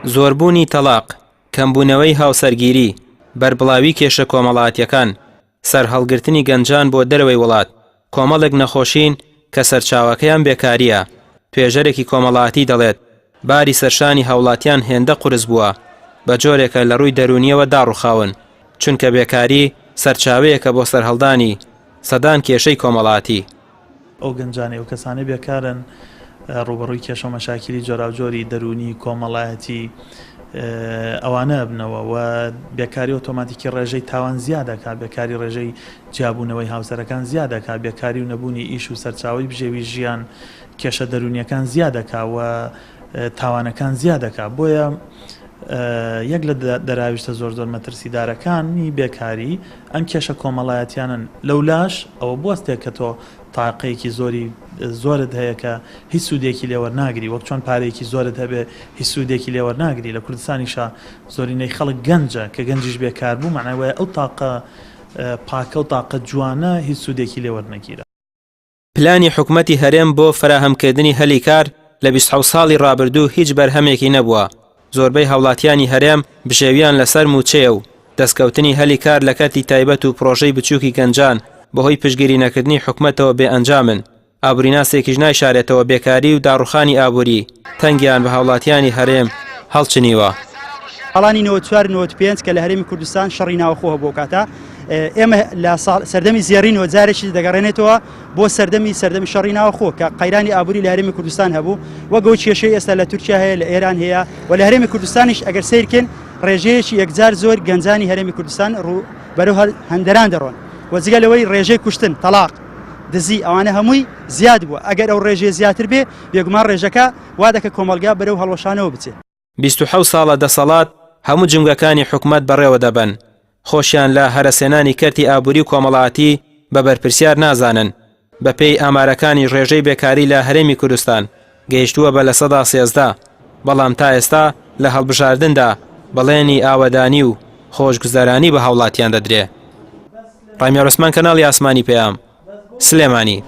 زۆربوونی تەلاق، کەمبوونەوەی هاوسەرگیری، بەربڵاوی کێشە کۆمەڵایەتیەکان، سەرهەڵگرتنی گەنجان بۆ دەرەوەی وڵات، کۆمەڵێک نەخۆشین کە سەرچاوەکەیان بێکاریە. توێژەرێکی کۆمەڵایەتی دەڵێت باری سەرشانی هاوڵاتیان هێندە قورس بووە، بە جۆرێکە لە ڕووی دەرونیەوە داڕوخاون، چونکە بێکاری سەرچاوەیەکە بۆ سەرهەڵدانی سەدان کێشەی کۆمەڵایەتی. ئەو گەنجانەی و کەسانەی بێکارن ڕوبەڕووی کێشە و مەشاکیلی جۆراوجۆری دەرونی کۆمەڵایەتی ئەوانە بنەوە و بێکاری ئۆتۆماتیکی ڕێژەی تاوان زیادەکە، بێکاری ڕێژەی جیابوونەوەی هاوسەرەکان زیادەکە، بێکاری و نەبوونی ئیش و سەرچاوی بژێوی ژیان کێشە دەرونیەکان زیادەکە و تاوانەکان زیادەکە. بۆیە یەک لە دەراویشتە زۆر مەترسیدارەکانی بێکاری ئەم کێشە کۆمەڵایەتیانن. لەولاش ئەوە بوەستێک کە تۆ تاقەیەکی زۆرت هەیە کە هیچ سوودێکی لێوەرناگری، وەک چۆن پارەیەکی زۆرت هەبێ هیچ سوودێکی لێوەرناگری. لە کوردستانیشا زۆرینەی خەڵک گەنجە کە گەنجیش بێکار بوو، معناوەیە ئەو تاقە پاکە و تاقە جوانە هیچ سوودێکی لێوەرنەگیرە. پلانی حکومەتی هەرێم بۆ فراهەمکردنی هەلی کار لە 27 ساڵی ڕابردوو هیچ بەرهەمێکی نەبووە. زۆربەی هاوڵاتیانی هەرێم بژێویان لەسەر موچەیە و دەستکەوتنی هەلی کار لە کاتی تایبەت و پرۆژەی بچووکی گەنجان بەهۆی پشتگیری نەکردنی حکومەتەوە بێ ئەنجامن. ئابووریناسێکیش نایشارێتەوە بێکاری و داڕوخانی ئابووری تەنگیان بە هاوڵاتیانی هەرێم هەڵچنیوە. هەڵانی 94-95 کە لە هەرێمی کوردستان شەڕی ناوەخۆوە بۆ کاتە ئێمە لە سەردەمی زێڕینەوە جارێکی دەگەڕێنێتەوە بۆ سەردەمی شەڕی ناوەخۆ کە قەیرانی ئابووری لە هەرێمی کوردستان هەبوو، وەگەو کێشەی ئێستا لە تورکیا هەیە، لە ئێران هەیە و لە هەرێمی کوردستانیش ئەگەر سیرکن ڕێژەیەکی یەکجار زۆر گەنجانی هەرێمی کوردستان بەرەو هەندەران دەڕۆن و جگە لەوەی ڕێژەی کوشتن، تەلاق، دزی، ئەوانە هەمووی زیاد بووە. ئەگەر ئەو ڕێژەیە زیاتر بێ بێگومان ڕێژەکە وا دەکە کۆمەلگا بەرەو هەڵوەشانەوە بچێت. 27 ساڵە دەسەڵات هەموو جنگەکانی حکومەت بەڕێوە دەبن، خۆشیان لە هەرەسێنانی کەرتی ئابووری و کۆمەڵایەتی بە بەرپرسیار نازانن. بەپێی ئامارەکانی ڕێژەی بێکاری لە هەرێمی کوردستان گەیشتووە بە لە 13%، بەڵام تا ئێستا لە هەڵبژاردندا بەڵێنی ئاوەدانی و خۆشگوزەرانی بە هاوڵاتیان دەدرێ. ڕامیار عوسمان، کەناڵی ئاسمانی پێام، سلێمانی.